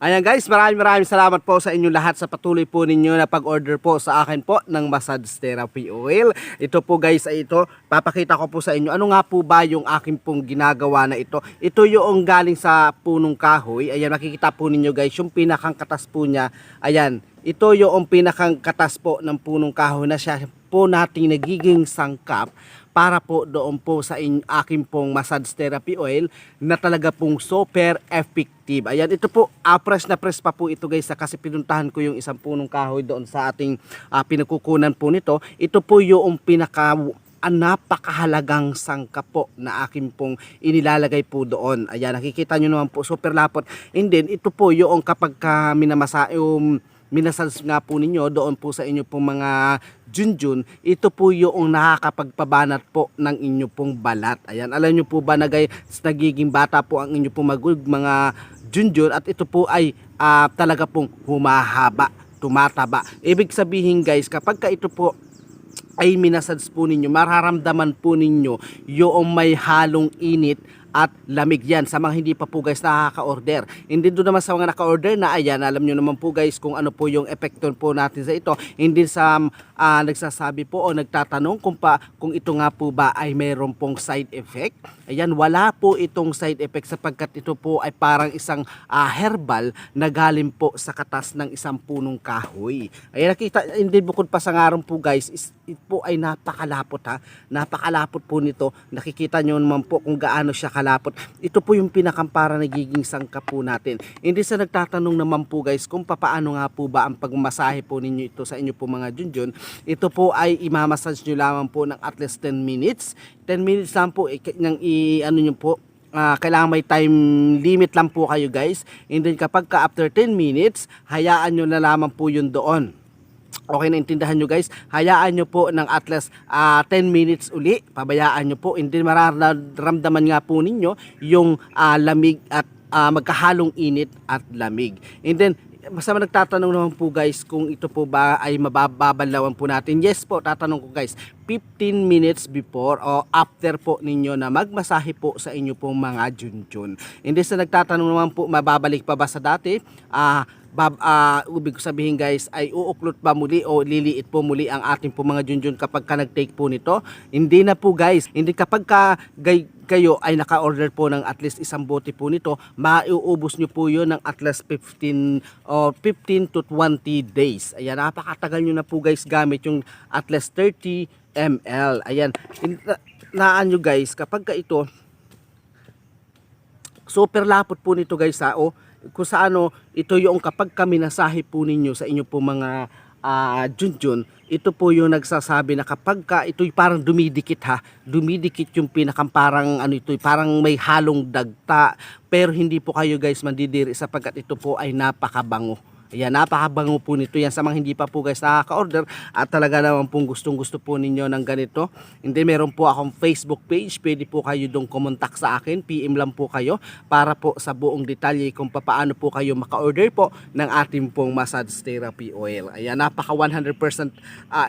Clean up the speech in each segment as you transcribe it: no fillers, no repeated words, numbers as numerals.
Ayan guys, maraming salamat po sa inyo lahat sa patuloy po ninyo na pag-order po sa akin po ng massage therapy oil. Ito po guys ay ito, papakita ko po sa inyo ano nga po ba yung aking pong ginagawa na ito. Ito yung galing sa punong kahoy. Ayan, makikita po ninyo guys, yung pinakang katas po niya. Ayan, ito yung pinakang katas po ng punong kahoy na siya po nating nagiging sangkap para po doon po sa aking pong massage therapy oil na talaga pong super effective. Ayan, ito po, press na press pa po ito guys kasi pinuntahan ko yung isang punong kahoy doon sa ating pinagkukunan po nito. Ito po yung napakahalagang sangkap po na akin pong inilalagay po doon. Ayan, nakikita nyo naman po, super lapot. And then, ito po yung kapag minasals nga po ninyo doon po sa inyo pong mga junjun, ito po yung nakakapagpabanat po ng inyo pong balat. Ayan, alam nyo po ba na guys, nagiging bata po ang inyo pong mga junjun at ito po ay talaga pong humahaba, tumataba. Ibig sabihin guys, kapag ka ito po ay minasals po ninyo, mararamdaman po ninyo yung may halong init at lamig yan sa mga hindi pa po guys nakaka-order. Hindi doon naman sa mga naka-order na ayan, alam nyo naman po guys kung ano po yung epekto po natin sa ito. Hindi sa nagsasabi po o nagtatanong kung ito nga po ba ay mayroon pong side effect. Ayan, wala po itong side effect sapagkat ito po ay parang isang herbal na galing po sa katas ng isang punong kahoy. Ayan, nakita, hindi bukod pa sa ngaron po guys, ito po ay napakalapot ha. Napakalapot po nito. Nakikita nyo naman po kung gaano siya kalapot. Ito po yung pinakampara nagiging sangkap po natin. Hindi sa nagtatanong naman po guys kung paano nga po ba ang pagmasahe po ninyo ito sa inyo po mga junjun. Ito po ay imamassage nyo lamang po ng at least 10 minutes. 10 minutes lang po ano nyo po. Kailangan may time limit lang po kayo guys. And then kapag after 10 minutes, hayaan nyo na lamang po yun doon. Okay, naintindihan nyo guys, hayaan nyo po ng at least 10 minutes uli, pabayaan nyo po, hindi mararamdaman nga po ninyo yung lamig at magkahalong init at lamig. And then basta nagtatanong naman po guys kung ito po ba ay mababalawan po natin. Yes po, tatanong ko guys, 15 minutes before o after po ninyo na magmasahe po sa inyo pong mga junjun. Hindi sa nagtatanong naman po, mababalik pa ba sa dati? Ibig sabihin guys ay uuklot ba muli o liliit po muli ang ating po mga junjun kapag ka nag-take po nito? Hindi na po guys, hindi kapag kayo ay naka-order po ng at least isang bote po nito, maiuubos nyo po yun ng at least 15 to 20 days. Ayan, napakatagal nyo na po guys gamit yung at least 30 ml. Ayan, naan nyo guys, kapag ka ito, super lapot po nito guys kung sa ito yung kapag kami nasahe po ninyo sa inyo po mga junjun, ito po yung nagsasabi na kapag ka ito'y parang dumidikit dumidikit yung parang parang may halong dagta, pero hindi po kayo guys mandidiri sapagkat ito po ay napakabango. Ayan, napakabango po nito yan sa mga hindi pa po guys nakaka-order at talaga naman pong gustong gusto po ninyo ng ganito. Hindi, meron po akong Facebook page, pwede po kayo dong kumontak sa akin, PM lang po kayo para po sa buong detalye kung paano po kayo maka-order po ng ating pong massage therapy oil. Ayan, napaka 100%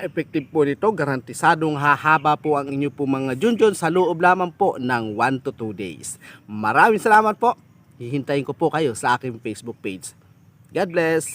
effective po nito, garantisadong hahaba po ang inyo po mga junjun sa loob lamang po ng 1 to 2 days. Maraming salamat po, hihintayin ko po kayo sa aking Facebook page. God bless!